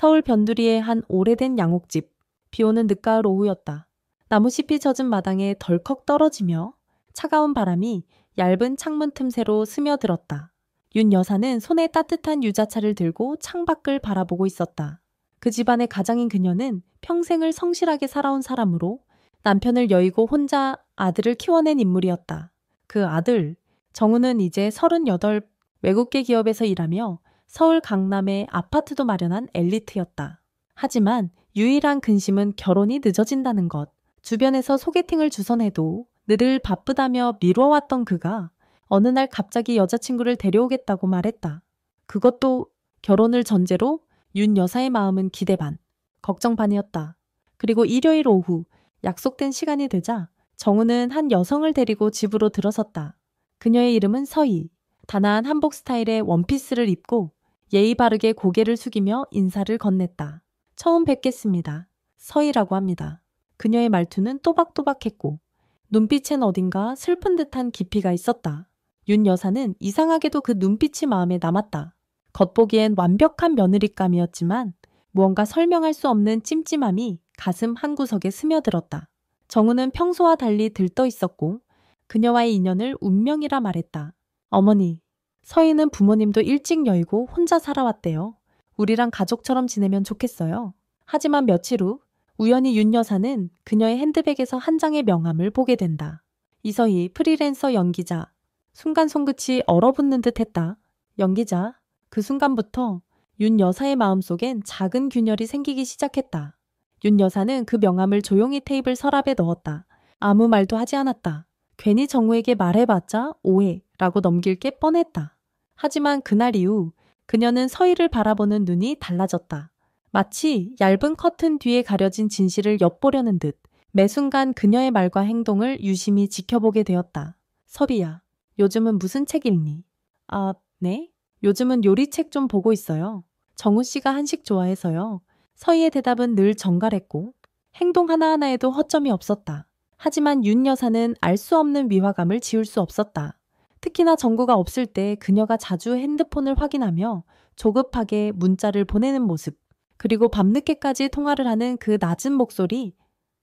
서울 변두리의 한 오래된 양옥집. 비오는 늦가을 오후였다. 나무잎이 젖은 마당에 덜컥 떨어지며 차가운 바람이 얇은 창문 틈새로 스며들었다. 윤 여사는 손에 따뜻한 유자차를 들고 창밖을 바라보고 있었다. 그 집안의 가장인 그녀는 평생을 성실하게 살아온 사람으로 남편을 여의고 혼자 아들을 키워낸 인물이었다. 그 아들, 정우는 이제 38, 외국계 기업에서 일하며 서울 강남에 아파트도 마련한 엘리트였다. 하지만 유일한 근심은 결혼이 늦어진다는 것. 주변에서 소개팅을 주선해도 늘 바쁘다며 미뤄왔던 그가 어느 날 갑자기 여자친구를 데려오겠다고 말했다. 그것도 결혼을 전제로 윤 여사의 마음은 기대 반, 걱정 반이었다. 그리고 일요일 오후 약속된 시간이 되자 정우는 한 여성을 데리고 집으로 들어섰다. 그녀의 이름은 서희. 단아한 한복 스타일의 원피스를 입고 예의 바르게 고개를 숙이며 인사를 건넸다. 처음 뵙겠습니다. 서희라고 합니다. 그녀의 말투는 또박또박했고 눈빛엔 어딘가 슬픈 듯한 깊이가 있었다. 윤 여사는 이상하게도 그 눈빛이 마음에 남았다. 겉보기엔 완벽한 며느리감이었지만 무언가 설명할 수 없는 찜찜함이 가슴 한구석에 스며들었다. 정우는 평소와 달리 들떠 있었고 그녀와의 인연을 운명이라 말했다. 어머니, 서희는 부모님도 일찍 여의고 혼자 살아왔대요. 우리랑 가족처럼 지내면 좋겠어요. 하지만 며칠 후 우연히 윤 여사는 그녀의 핸드백에서 한 장의 명함을 보게 된다. 이서희 프리랜서 연기자. 순간 손끝이 얼어붙는 듯 했다. 연기자. 그 순간부터 윤 여사의 마음속엔 작은 균열이 생기기 시작했다. 윤 여사는 그 명함을 조용히 테이블 서랍에 넣었다. 아무 말도 하지 않았다. 괜히 정우에게 말해봤자 오해라고 넘길 게 뻔했다. 하지만 그날 이후 그녀는 서희를 바라보는 눈이 달라졌다. 마치 얇은 커튼 뒤에 가려진 진실을 엿보려는 듯 매 순간 그녀의 말과 행동을 유심히 지켜보게 되었다. 서희야, 요즘은 무슨 책 읽니? 아, 네? 요즘은 요리책 좀 보고 있어요. 정우 씨가 한식 좋아해서요. 서희의 대답은 늘 정갈했고 행동 하나하나에도 허점이 없었다. 하지만 윤 여사는 알 수 없는 위화감을 지울 수 없었다. 특히나 정구가 없을 때 그녀가 자주 핸드폰을 확인하며 조급하게 문자를 보내는 모습, 그리고 밤늦게까지 통화를 하는 그 낮은 목소리,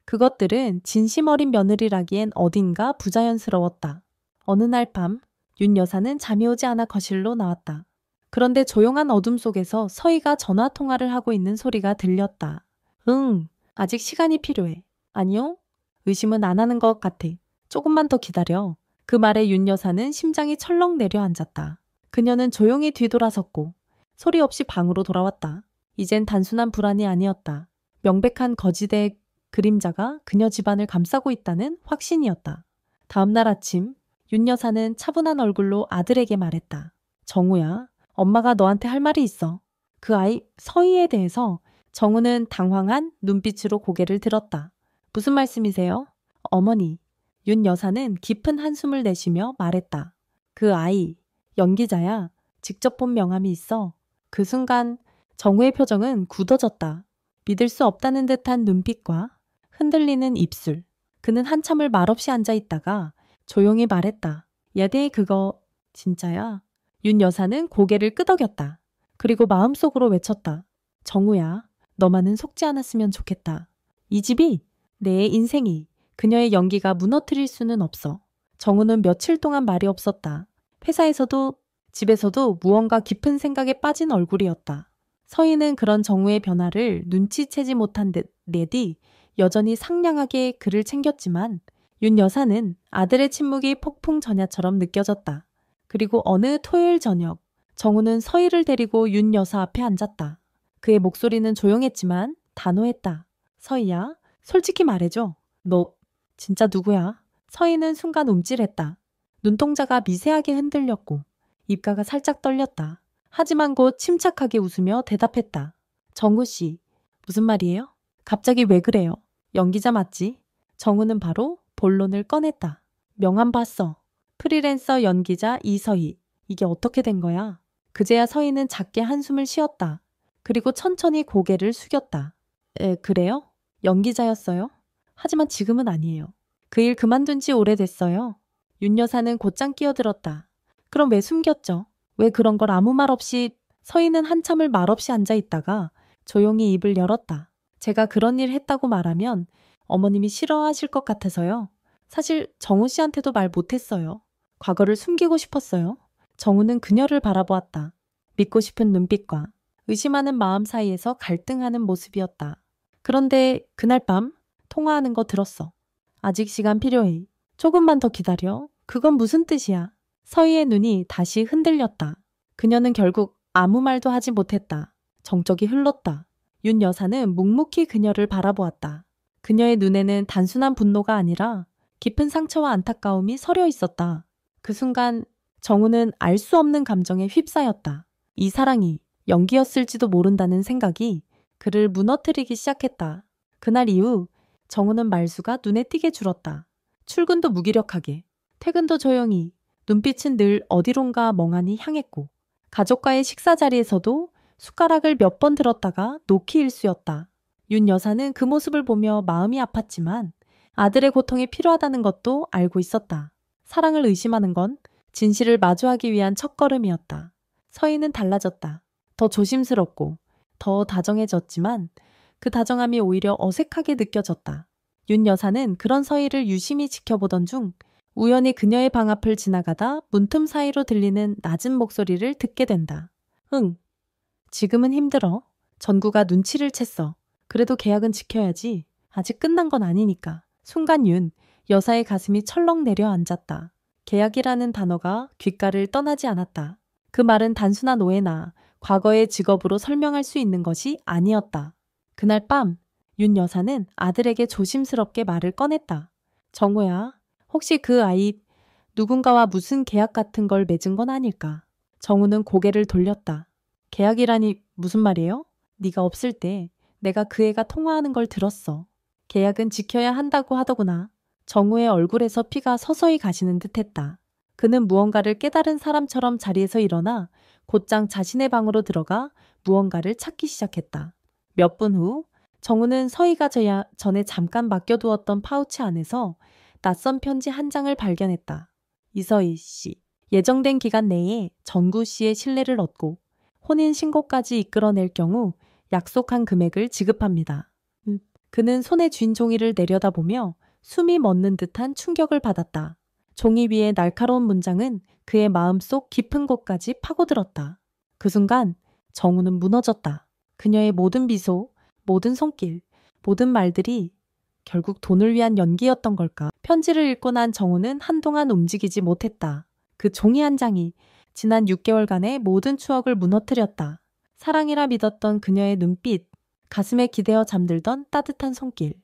그것들은 진심 어린 며느리라기엔 어딘가 부자연스러웠다. 어느 날 밤, 윤 여사는 잠이 오지 않아 거실로 나왔다. 그런데 조용한 어둠 속에서 서희가 전화 통화를 하고 있는 소리가 들렸다. 응, 아직 시간이 필요해. 아니요? 의심은 안 하는 것 같아. 조금만 더 기다려. 그 말에 윤 여사는 심장이 철렁 내려앉았다. 그녀는 조용히 뒤돌아섰고 소리 없이 방으로 돌아왔다. 이젠 단순한 불안이 아니었다. 명백한 거지대의 그림자가 그녀 집안을 감싸고 있다는 확신이었다. 다음 날 아침, 윤 여사는 차분한 얼굴로 아들에게 말했다. 정우야, 엄마가 너한테 할 말이 있어. 그 아이 서희에 대해서. 정우는 당황한 눈빛으로 고개를 들었다. 무슨 말씀이세요? 어머니. 윤 여사는 깊은 한숨을 내쉬며 말했다. 그 아이, 연기자야. 직접 본 명함이 있어. 그 순간 정우의 표정은 굳어졌다. 믿을 수 없다는 듯한 눈빛과 흔들리는 입술. 그는 한참을 말없이 앉아있다가 조용히 말했다. 야대 그거 진짜야? 윤 여사는 고개를 끄덕였다. 그리고 마음속으로 외쳤다. 정우야, 너만은 속지 않았으면 좋겠다. 이 집이, 내 인생이, 그녀의 연기가 무너뜨릴 수는 없어. 정우는 며칠 동안 말이 없었다. 회사에서도 집에서도 무언가 깊은 생각에 빠진 얼굴이었다. 서희는 그런 정우의 변화를 눈치채지 못한 듯 내디 여전히 상냥하게 그를 챙겼지만 윤 여사는 아들의 침묵이 폭풍 전야처럼 느껴졌다. 그리고 어느 토요일 저녁, 정우는 서희를 데리고 윤 여사 앞에 앉았다. 그의 목소리는 조용했지만 단호했다. 서희야, 솔직히 말해줘. 너 진짜 누구야? 서희는 순간 움찔했다. 눈동자가 미세하게 흔들렸고 입가가 살짝 떨렸다. 하지만 곧 침착하게 웃으며 대답했다. 정우 씨, 무슨 말이에요? 갑자기 왜 그래요? 연기자 맞지? 정우는 바로 본론을 꺼냈다. 명함 봤어. 프리랜서 연기자 이서희. 이게 어떻게 된 거야? 그제야 서희는 작게 한숨을 쉬었다. 그리고 천천히 고개를 숙였다. 그래요? 연기자였어요? 하지만 지금은 아니에요. 그 일 그만둔 지 오래됐어요. 윤 여사는 곧장 끼어들었다. 그럼 왜 숨겼죠? 왜 그런 걸 아무 말 없이. 서희는 한참을 말없이 앉아있다가 조용히 입을 열었다. 제가 그런 일 했다고 말하면 어머님이 싫어하실 것 같아서요. 사실 정우 씨한테도 말 못했어요. 과거를 숨기고 싶었어요. 정우는 그녀를 바라보았다. 믿고 싶은 눈빛과 의심하는 마음 사이에서 갈등하는 모습이었다. 그런데 그날 밤 통화하는 거 들었어. 아직 시간 필요해. 조금만 더 기다려. 그건 무슨 뜻이야? 서희의 눈이 다시 흔들렸다. 그녀는 결국 아무 말도 하지 못했다. 정적이 흘렀다. 윤 여사는 묵묵히 그녀를 바라보았다. 그녀의 눈에는 단순한 분노가 아니라 깊은 상처와 안타까움이 서려 있었다. 그 순간 정우는 알 수 없는 감정에 휩싸였다. 이 사랑이 연기였을지도 모른다는 생각이 그를 무너뜨리기 시작했다. 그날 이후 정우는 말수가 눈에 띄게 줄었다. 출근도 무기력하게, 퇴근도 조용히, 눈빛은 늘 어디론가 멍하니 향했고 가족과의 식사 자리에서도 숟가락을 몇 번 들었다가 놓기 일쑤였다. 윤 여사는 그 모습을 보며 마음이 아팠지만 아들의 고통이 필요하다는 것도 알고 있었다. 사랑을 의심하는 건 진실을 마주하기 위한 첫걸음이었다. 서희는 달라졌다. 더 조심스럽고 더 다정해졌지만 그 다정함이 오히려 어색하게 느껴졌다. 윤 여사는 그런 서희를 유심히 지켜보던 중 우연히 그녀의 방 앞을 지나가다 문틈 사이로 들리는 낮은 목소리를 듣게 된다. 응, 지금은 힘들어. 전구가 눈치를 챘어. 그래도 계약은 지켜야지. 아직 끝난 건 아니니까. 순간 윤 여사의 가슴이 철렁 내려앉았다. 계약이라는 단어가 귓가를 떠나지 않았다. 그 말은 단순한 오해나 과거의 직업으로 설명할 수 있는 것이 아니었다. 그날 밤 윤 여사는 아들에게 조심스럽게 말을 꺼냈다. 정우야, 혹시 그 아이 누군가와 무슨 계약 같은 걸 맺은 건 아닐까? 정우는 고개를 돌렸다. 계약이라니 무슨 말이에요? 네가 없을 때 내가 그 애가 통화하는 걸 들었어. 계약은 지켜야 한다고 하더구나. 정우의 얼굴에서 피가 서서히 가시는 듯했다. 그는 무언가를 깨달은 사람처럼 자리에서 일어나 곧장 자신의 방으로 들어가 무언가를 찾기 시작했다. 몇 분 후 정우는 서희가 전에 잠깐 맡겨두었던 파우치 안에서 낯선 편지 한 장을 발견했다. 이서희 씨, 예정된 기간 내에 전구 씨의 신뢰를 얻고 혼인신고까지 이끌어낼 경우 약속한 금액을 지급합니다. 그는 손에 쥔 종이를 내려다보며 숨이 멎는 듯한 충격을 받았다. 종이 위의 날카로운 문장은 그의 마음속 깊은 곳까지 파고들었다. 그 순간 정우는 무너졌다. 그녀의 모든 미소, 모든 손길, 모든 말들이 결국 돈을 위한 연기였던 걸까? 편지를 읽고 난 정우는 한동안 움직이지 못했다. 그 종이 한 장이 지난 6개월간의 모든 추억을 무너뜨렸다. 사랑이라 믿었던 그녀의 눈빛, 가슴에 기대어 잠들던 따뜻한 손길.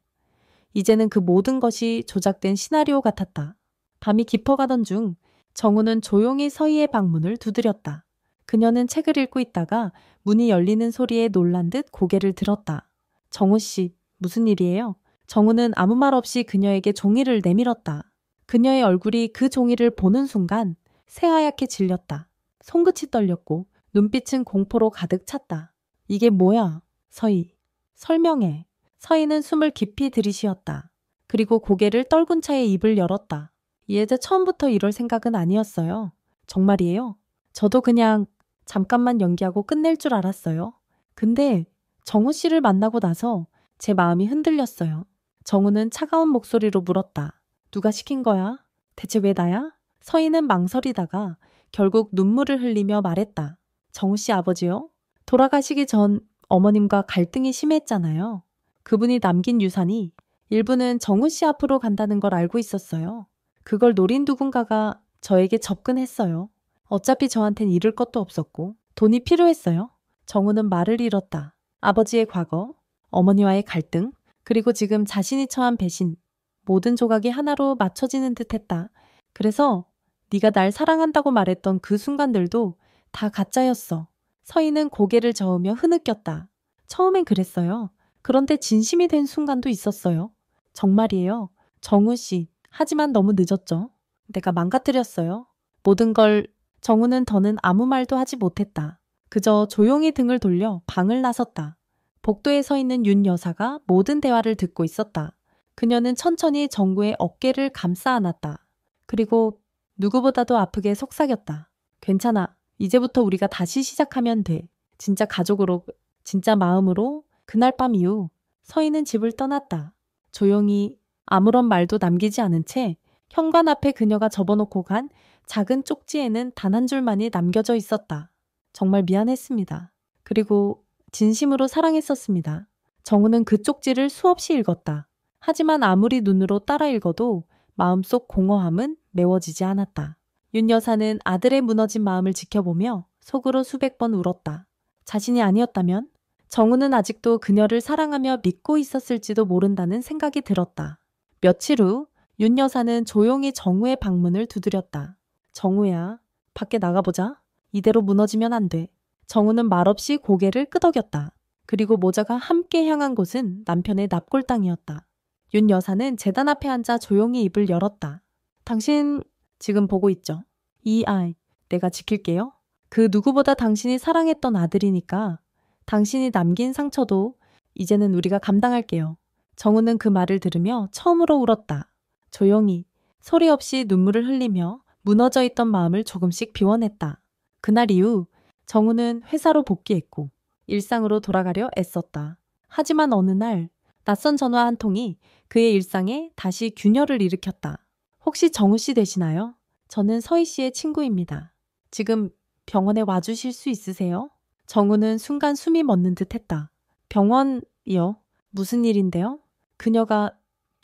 이제는 그 모든 것이 조작된 시나리오 같았다. 밤이 깊어가던 중 정우는 조용히 서희의 방문을 두드렸다. 그녀는 책을 읽고 있다가 문이 열리는 소리에 놀란 듯 고개를 들었다. 정우 씨, 무슨 일이에요? 정우는 아무 말 없이 그녀에게 종이를 내밀었다. 그녀의 얼굴이 그 종이를 보는 순간 새하얗게 질렸다. 손끝이 떨렸고 눈빛은 공포로 가득 찼다. 이게 뭐야? 서희. 설명해. 서희는 숨을 깊이 들이쉬었다. 그리고 고개를 떨군 채에 입을 열었다. 예제 처음부터 이럴 생각은 아니었어요. 정말이에요. 저도 그냥 잠깐만 연기하고 끝낼 줄 알았어요. 근데 정우 씨를 만나고 나서 제 마음이 흔들렸어요. 정우는 차가운 목소리로 물었다. 누가 시킨 거야? 대체 왜 나야? 서희는 망설이다가 결국 눈물을 흘리며 말했다. 정우 씨 아버지요? 돌아가시기 전 어머님과 갈등이 심했잖아요. 그분이 남긴 유산이 일부는 정우 씨 앞으로 간다는 걸 알고 있었어요. 그걸 노린 누군가가 저에게 접근했어요. 어차피 저한텐 잃을 것도 없었고 돈이 필요했어요. 정우는 말을 잃었다. 아버지의 과거, 어머니와의 갈등, 그리고 지금 자신이 처한 배신, 모든 조각이 하나로 맞춰지는 듯했다. 그래서 네가 날 사랑한다고 말했던 그 순간들도 다 가짜였어. 서희는 고개를 저으며 흐느꼈다. 처음엔 그랬어요. 그런데 진심이 된 순간도 있었어요. 정말이에요. 정우 씨, 하지만 너무 늦었죠. 내가 망가뜨렸어요. 모든 걸 정우는 더는 아무 말도 하지 못했다. 그저 조용히 등을 돌려 방을 나섰다. 복도에 서 있는 윤 여사가 모든 대화를 듣고 있었다. 그녀는 천천히 정구의 어깨를 감싸 안았다. 그리고 누구보다도 아프게 속삭였다. 괜찮아. 이제부터 우리가 다시 시작하면 돼. 진짜 가족으로 진짜 마음으로 그날 밤 이후 서희는 집을 떠났다. 조용히 아무런 말도 남기지 않은 채 현관 앞에 그녀가 접어놓고 간 작은 쪽지에는 단 한 줄만이 남겨져 있었다. 정말 미안했습니다. 그리고 진심으로 사랑했었습니다. 정우는 그 쪽지를 수없이 읽었다. 하지만 아무리 눈으로 따라 읽어도 마음속 공허함은 메워지지 않았다. 윤 여사는 아들의 무너진 마음을 지켜보며 속으로 수백 번 울었다. 자신이 아니었다면 정우는 아직도 그녀를 사랑하며 믿고 있었을지도 모른다는 생각이 들었다. 며칠 후 윤 여사는 조용히 정우의 방문을 두드렸다. 정우야, 밖에 나가보자. 이대로 무너지면 안 돼. 정우는 말없이 고개를 끄덕였다. 그리고 모자가 함께 향한 곳은 남편의 납골당이었다. 윤 여사는 재단 앞에 앉아 조용히 입을 열었다. 당신 지금 보고 있죠? 이 아이 내가 지킬게요. 그 누구보다 당신이 사랑했던 아들이니까 당신이 남긴 상처도 이제는 우리가 감당할게요. 정우는 그 말을 들으며 처음으로 울었다. 조용히 소리 없이 눈물을 흘리며 무너져 있던 마음을 조금씩 비워냈다. 그날 이후 정우는 회사로 복귀했고 일상으로 돌아가려 애썼다. 하지만 어느 날 낯선 전화 한 통이 그의 일상에 다시 균열을 일으켰다. 혹시 정우 씨 되시나요? 저는 서희 씨의 친구입니다. 지금 병원에 와주실 수 있으세요? 정우는 순간 숨이 멎는 듯 했다. 병원이요? 무슨 일인데요? 그녀가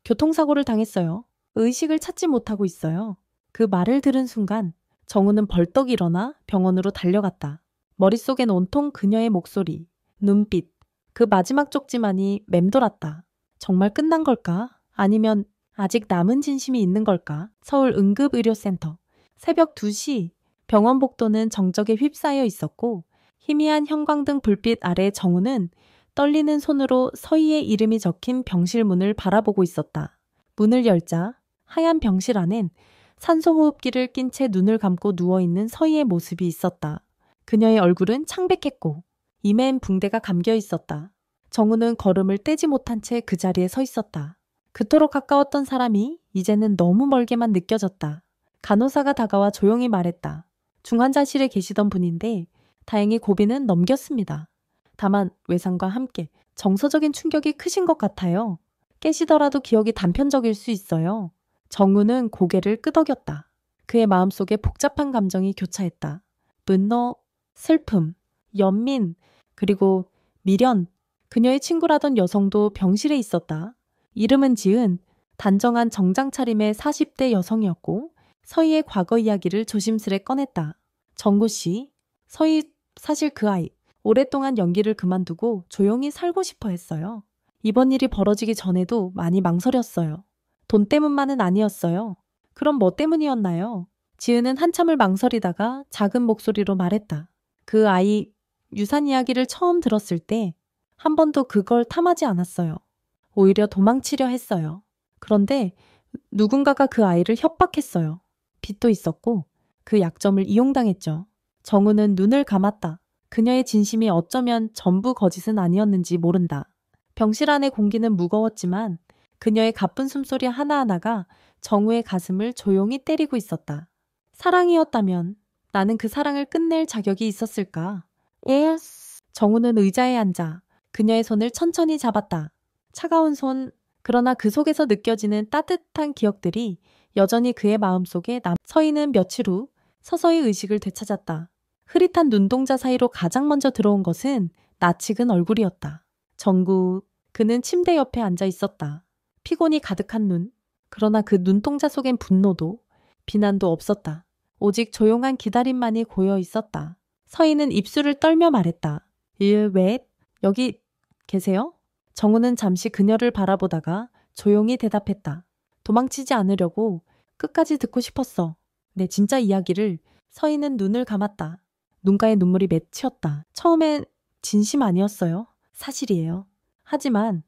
교통사고를 당했어요. 의식을 찾지 못하고 있어요. 그 말을 들은 순간 정우는 벌떡 일어나 병원으로 달려갔다. 머릿속엔 온통 그녀의 목소리, 눈빛, 그 마지막 쪽지만이 맴돌았다. 정말 끝난 걸까? 아니면 아직 남은 진심이 있는 걸까? 서울 응급의료센터. 새벽 2시 병원 복도는 정적에 휩싸여 있었고 희미한 형광등 불빛 아래 정우는 떨리는 손으로 서희의 이름이 적힌 병실 문을 바라보고 있었다. 문을 열자 하얀 병실 안엔 산소호흡기를 낀 채 눈을 감고 누워있는 서희의 모습이 있었다. 그녀의 얼굴은 창백했고 이마엔 붕대가 감겨 있었다. 정우는 걸음을 떼지 못한 채 그 자리에 서 있었다. 그토록 가까웠던 사람이 이제는 너무 멀게만 느껴졌다. 간호사가 다가와 조용히 말했다. 중환자실에 계시던 분인데 다행히 고비는 넘겼습니다. 다만 외상과 함께 정서적인 충격이 크신 것 같아요. 깨시더라도 기억이 단편적일 수 있어요. 정우는 고개를 끄덕였다. 그의 마음속에 복잡한 감정이 교차했다. 분노, 슬픔, 연민, 그리고 미련. 그녀의 친구라던 여성도 병실에 있었다. 이름은 지은 단정한 정장 차림의 40대 여성이었고 서희의 과거 이야기를 조심스레 꺼냈다. 정구 씨, 서희 사실 그 아이 오랫동안 연기를 그만두고 조용히 살고 싶어 했어요. 이번 일이 벌어지기 전에도 많이 망설였어요. 돈 때문만은 아니었어요. 그럼 뭐 때문이었나요? 지은은 한참을 망설이다가 작은 목소리로 말했다. 그 아이 유산 이야기를 처음 들었을 때 한 번도 그걸 탐하지 않았어요. 오히려 도망치려 했어요. 그런데 누군가가 그 아이를 협박했어요. 빚도 있었고 그 약점을 이용당했죠. 정우는 눈을 감았다. 그녀의 진심이 어쩌면 전부 거짓은 아니었는지 모른다. 병실 안의 공기는 무거웠지만 그녀의 가쁜 숨소리 하나하나가 정우의 가슴을 조용히 때리고 있었다. 사랑이었다면 나는 그 사랑을 끝낼 자격이 있었을까? 정우는 의자에 앉아 그녀의 손을 천천히 잡았다. 차가운 손, 그러나 그 속에서 느껴지는 따뜻한 기억들이 여전히 그의 마음속에 서희는 며칠 후 서서히 의식을 되찾았다. 흐릿한 눈동자 사이로 가장 먼저 들어온 것은 낯익은 얼굴이었다. 정구, 그는 침대 옆에 앉아 있었다. 피곤이 가득한 눈, 그러나 그 눈동자 속엔 분노도 비난도 없었다. 오직 조용한 기다림만이 고여 있었다. 서희는 입술을 떨며 말했다. 왜? 여기 계세요? 정우는 잠시 그녀를 바라보다가 조용히 대답했다. 도망치지 않으려고 끝까지 듣고 싶었어. 내 진짜 이야기를. 서희는 눈을 감았다. 눈가에 눈물이 맺혔다. 처음엔 진심 아니었어요. 사실이에요. 하지만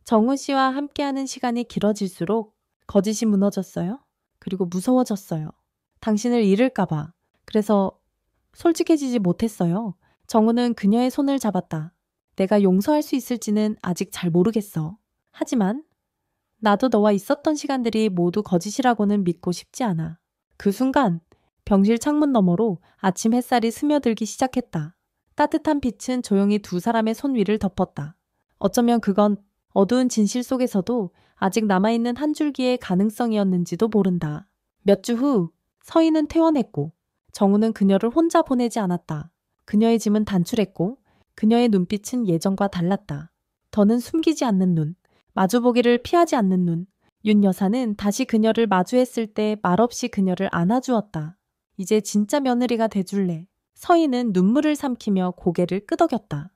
정우 씨와 함께하는 시간이 길어질수록 거짓이 무너졌어요. 그리고 무서워졌어요. 당신을 잃을까봐. 그래서 솔직해지지 못했어요. 정우는 그녀의 손을 잡았다. 내가 용서할 수 있을지는 아직 잘 모르겠어. 하지만 나도 너와 있었던 시간들이 모두 거짓이라고는 믿고 싶지 않아. 그 순간 병실 창문 너머로 아침 햇살이 스며들기 시작했다. 따뜻한 빛은 조용히 두 사람의 손 위를 덮었다. 어쩌면 그건 어두운 진실 속에서도 아직 남아있는 한 줄기의 가능성이었는지도 모른다. 몇 주 후 서희는 퇴원했고 정우는 그녀를 혼자 보내지 않았다. 그녀의 짐은 단출했고 그녀의 눈빛은 예전과 달랐다. 더는 숨기지 않는 눈, 마주보기를 피하지 않는 눈. 윤 여사는 다시 그녀를 마주했을 때 말없이 그녀를 안아주었다. 이제 진짜 며느리가 돼줄래. 서희는 눈물을 삼키며 고개를 끄덕였다.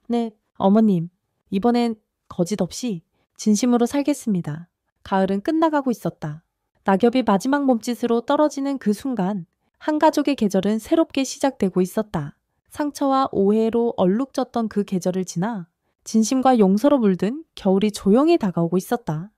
네, 어머님. 이번엔 거짓 없이 진심으로 살겠습니다. 가을은 끝나가고 있었다. 낙엽이 마지막 몸짓으로 떨어지는 그 순간 한 가족의 계절은 새롭게 시작되고 있었다. 상처와 오해로 얼룩졌던 그 계절을 지나 진심과 용서로 물든 겨울이 조용히 다가오고 있었다.